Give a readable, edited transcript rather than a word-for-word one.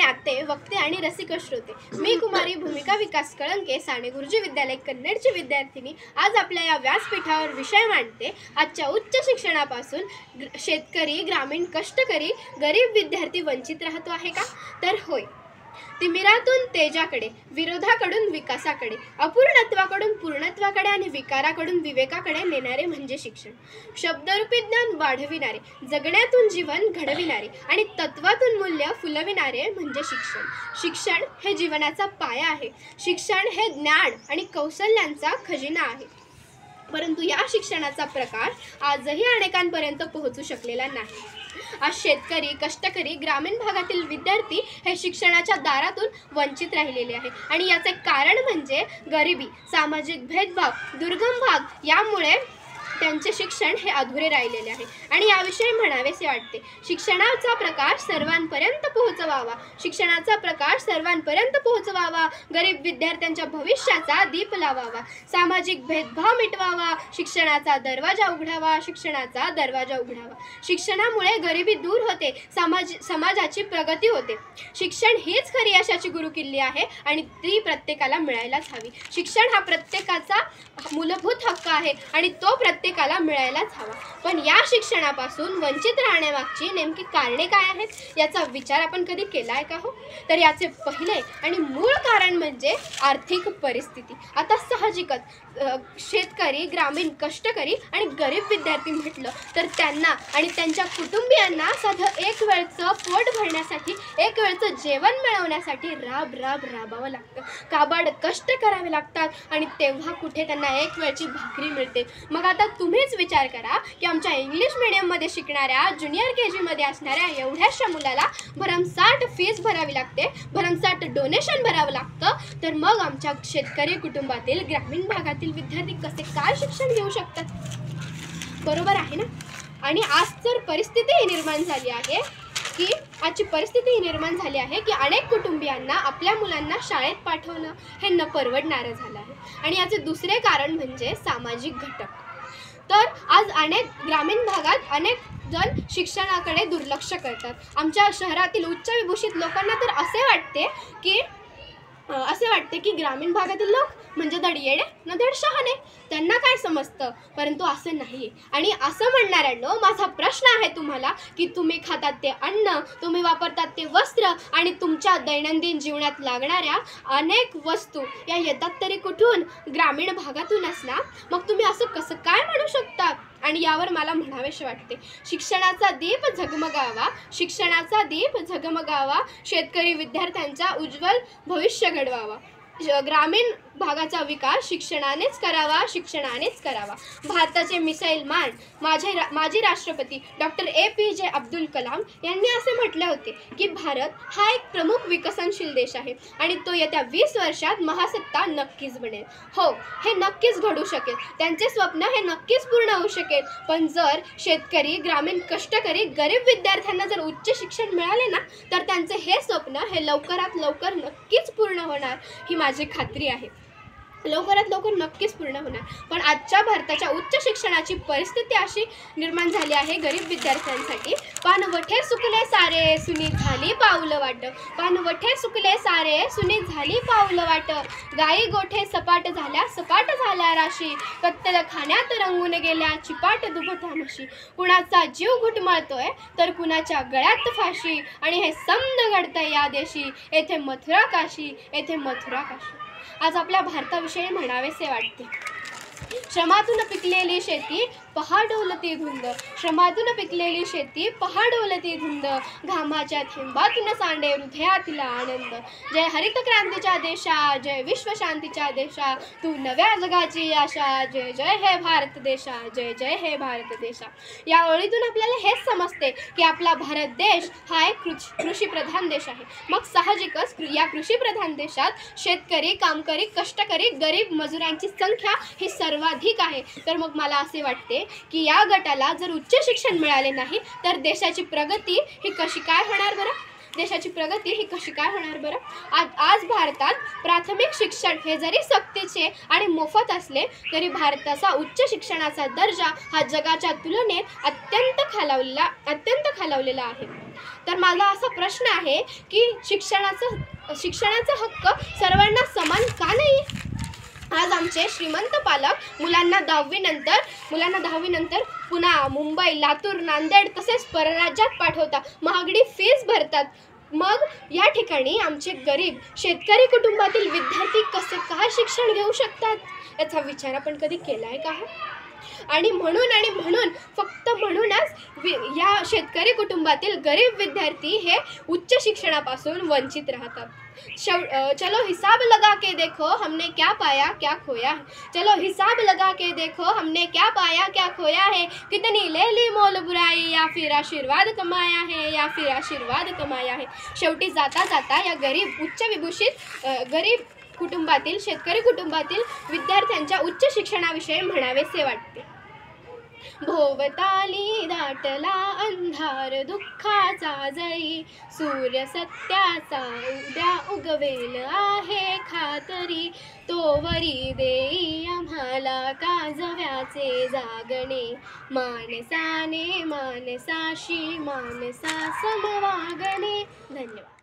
ज्ञाते वक्ते आणि रसिक श्रोते, मी कुमारी भूमिका विकास कळंके, साने गुरुजी विद्यालय कन्नडची विद्यार्थिनी आज आपल्या या व्यासपीठावर विषय मांडते. आजच्या उच्च शिक्षणापासून शेतकरी, ग्रामीण कष्टकरी, गरीब विद्यार्थी वंचित राहतो आहे का? तर होय. तिमिरातून तेजाकडे, विरोधाकडून विकासाकडे, अपूर्णत्वाकडून पूर्णत्वाकडे आणि विकाराकडून विवेकाकडे नेणारे म्हणजे शिक्षण. शब्दरूपी ज्ञान वाढविणारे, जगण्यातून जीवन घडविणारे आणि तत्वातून मूल्य फुलविणारे म्हणजे शिक्षण. शिक्षण हे जीवनाचा पाया आहे. शिक्षण हे ज्ञान आणि कौशल्यांचा खजिना आहे. परंतु या शिक्षणाचा प्रकाश आजही अनेकांपर्यंत पोहोचू शकलेला नाही. आज शेतकरी, कष्टकरी, ग्रामीण भागातील विद्यार्थी हे शिक्षणाच्या दारातून वंचित राहिलेले आहे आणि याचे कारण म्हणजे गरिबी, सामाजिक भेदभाव, दुर्गम भाग यामुळे त्यांचे शिक्षण हे अधुरे राहिलेले आहे. आणि याविषयी म्हणावेसे वाटते, शिक्षणाचा प्रकाश सर्वांपर्यंत पोहोचवावा, शिक्षणाचा प्रकाश सर्वांपर्यंत पोहोचवावा, गरीब विद्यार्थ्यांच्या भविष्याचा दीप लावावा, सामाजिक भेदभाव मिटवावा, शिक्षणाचा दरवाजा उघडावा, शिक्षणाचा दरवाजा उघडावा. शिक्षणामुळे गरिबी दूर होते, समाजाची प्रगती होते. शिक्षण हीच खरी यशाची गुरुकिल्ली आहे आणि ती प्रत्येकाला मिळायलाच हवी. शिक्षण हा प्रत्येकाचा मूलभूत हक्क आहे आणि तो प्रत्येकाला मिळायलाच हवा. पण या शिक्षणापासून वंचित राहण्यामागची नेमकी कारणे काय आहेत याचा विचार आपण कधी केला आहे का हो? तर याचे पहिले आणि मूळ कारण म्हणजे आर्थिक परिस्थिती. आता साहजिकच शेतकरी, ग्रामीण कष्टकरी आणि गरीब विद्यार्थी म्हटलं तर त्यांना आणि त्यांच्या कुटुंबियांना साधं एक वेळचं पोट भरण्यासाठी, एक वेळचं जेवण मिळवण्यासाठी राबावं लागतं, काबाड कष्ट करावे लागतात आणि तेव्हा कुठे त्यांना एक वेळची भाकरी मिळते. मग आता तुम्हीच विचार करा की आमच्या इंग्लिश मीडियममध्ये शिकणाऱ्या, ज्युनियर KG असणाऱ्या एवढ्याशा मुलाला भरमसाठ फीस भरावी लागते, भरमसाठ डोनेशन भरावं लागतं, तर मग आमच्या शेतकरी कुटुंबातील, ग्रामीण भागातील विद्यार्थी कसे काय शिक्षण घेऊ शकतात? बरोबर आहे ना? आणि आज तर परिस्थिती ही निर्माण झाली आहे की अनेक कुटुंबियांना आपल्या मुलांना शाळेत पाठवणं हे न परवडणारं झालं आहे. आणि याचे दुसरे कारण म्हणजे सामाजिक घटक. तर आज अनेक ग्रामीण भागात अनेक जण शिक्षणाकडे दुर्लक्ष करतात. आमच्या शहरातील उच्च विभूषित लोकांना तर असे वाटते की ग्रामीण भागातील लोक म्हणजे धड येडे न धड शहाणे, त्यांना काय समजतं. परंतु असं नाही. आणि असं म्हणणाऱ्यांनो, माझा प्रश्न आहे तुम्हाला की तुम्ही खातात ते अन्न, तुम्ही वापरतात ते वस्त्र आणि तुमच्या दैनंदिन जीवनात लागणाऱ्या अनेक वस्तू या येतात तरी कुठून? ग्रामीण भागातूनच ना. मग तुम्ही असं कसं काय म्हणू शकता? आणि यावर मला म्हणावेसे वाटते, शिक्षणाचा दीप झगमगावा, शिक्षणाचा दीप झगमगावा, शेतकरी विद्यार्थ्यांचा उज्ज्वल भविष्य घडवावा, ग्रामीण भागाचा विकास शिक्षणानेच करावा. भारताचे मिसाईल मॅन, माजी राष्ट्रपती डॉक्टर APJ अब्दुल कलाम यांनी असे म्हटले होते की भारत हा एक प्रमुख विकसनशील देश आहे आणि तो येत्या 20 वर्षात महासत्ता नक्कीच बनेल. हो, हे नक्कीच घडू शकेल. त्यांचे स्वप्न हे नक्कीच पूर्ण होऊ शकेल. पण जर शेतकरी, ग्रामीण कष्टकरी, गरीब विद्यार्थ्यांना जर उच्च शिक्षण मिळाले ना, तर त्यांचे हे स्वप्न हे लवकरात लवकर नक्कीच पूर्ण होणार, ही माझी खात्री आहे. लवकरात लवकर नक्कीच पूर्ण होणार. पण आजच्या भारताच्या उच्च शिक्षणाची परिस्थिती अशी निर्माण झाली आहे गरीब विद्यार्थ्यांसाठी. पानवठे सुकले सारे, सुनी झाली पाऊलं वाट, पानवठे सुकले सारे, सुनी झाली पाऊलं वाट, गाई गोठे सपाट झाल्या राशी, कत्तल खाण्यात रंगून गेल्या चिपाट दुभत्या म्हशी, कुणाचा जीव घुटमळतोय तर कुणाच्या गळ्यात फाशी, आणि हे समद घडतंय या देशी, येथे मथुरा काशी. आज आपल्या भारताविषयी म्हणावेसे वाटते, श्रमातून पिकलेली शेती पहा डोलती धुंद, श्रमातून पिकलेली शेती पहा डोलती धुंद, घामाच्या थेंबातून सांडे हृदयातील आनंद. जय हरित क्रांतीच्या देशा, जय विश्वशांतीच्या देशा, तू नव्या जगाची आशा, जय जय हे भारत देशा, जय जय हे भारत देशा. या ओळीतून आपल्याला हेच समजते की आपला भारत देश हा एक कृषीप्रधान देश आहे. मग साहजिकच या कृषीप्रधान देशात शेतकरी, कामकरी, कष्टकरी, गरीब मजुरांची संख्या ही सर्वाधिक आहे. तर मग मला असे वाटते की या गटाला जर उच्च शिक्षण मिळाले नाही तर देशाची प्रगती ही कशी काय होणार बरं? देशाची प्रगती ही कशी काय होणार बरं? आज भारतात प्राथमिक शिक्षण हे जरी सक्तीचे आणि मोफत असले तरी भारताचा उच्च शिक्षणाचा दर्जा हा जगाच्या तुलनेत अत्यंत खालावलेला आहे. तर माझा असा प्रश्न आहे की शिक्षणाचा हक्क सर्वांना समान का नाही? आज आमचे श्रीमंत पालक मुलांना दहावीनंतर पुणे, मुंबई, लातूर, नांदेड तसेच परराज्यात पाठवतात, महागडी फीस भरतात. मग या ठिकाणी आमचे गरीब शेतकरी कुटुंबातील विद्यार्थी कसे काय शिक्षण घेऊ शकतात याचा विचार आपण कधी केलाय का? आणि म्हणून फक्त म्हणूनच या शेतकरी कुटुंबातील गरीब विद्यार्थी हे उच्च शिक्षणापासून वंचित राहतात. चलो हिसाब लगा के देखो हमने क्या पाया क्या खोया है. चलो हिसाब लगा के देखो हमने क्या पाया क्या खोया है. कितनी ले ली मोल बुराई या फिर आशीर्वाद कमाया है या फिर आशीर्वाद कमाया है. शेवटी जाता जाता या गरीब कुटुंबातील शेतकरी कुटुंबातील विद्यार्थ्यांच्या उच्च शिक्षणाविषयी म्हणावेसे वाटते. भोवताली दाटला अंधार दुःखाचा जळी, सूर्य सत्याचा उद्या उगवेल आहे खातरी. तोवरी देई आम्हाला काजव्याचे जागणे, माणसाने माणसाशी माणसा समवागणे. धन्यवाद.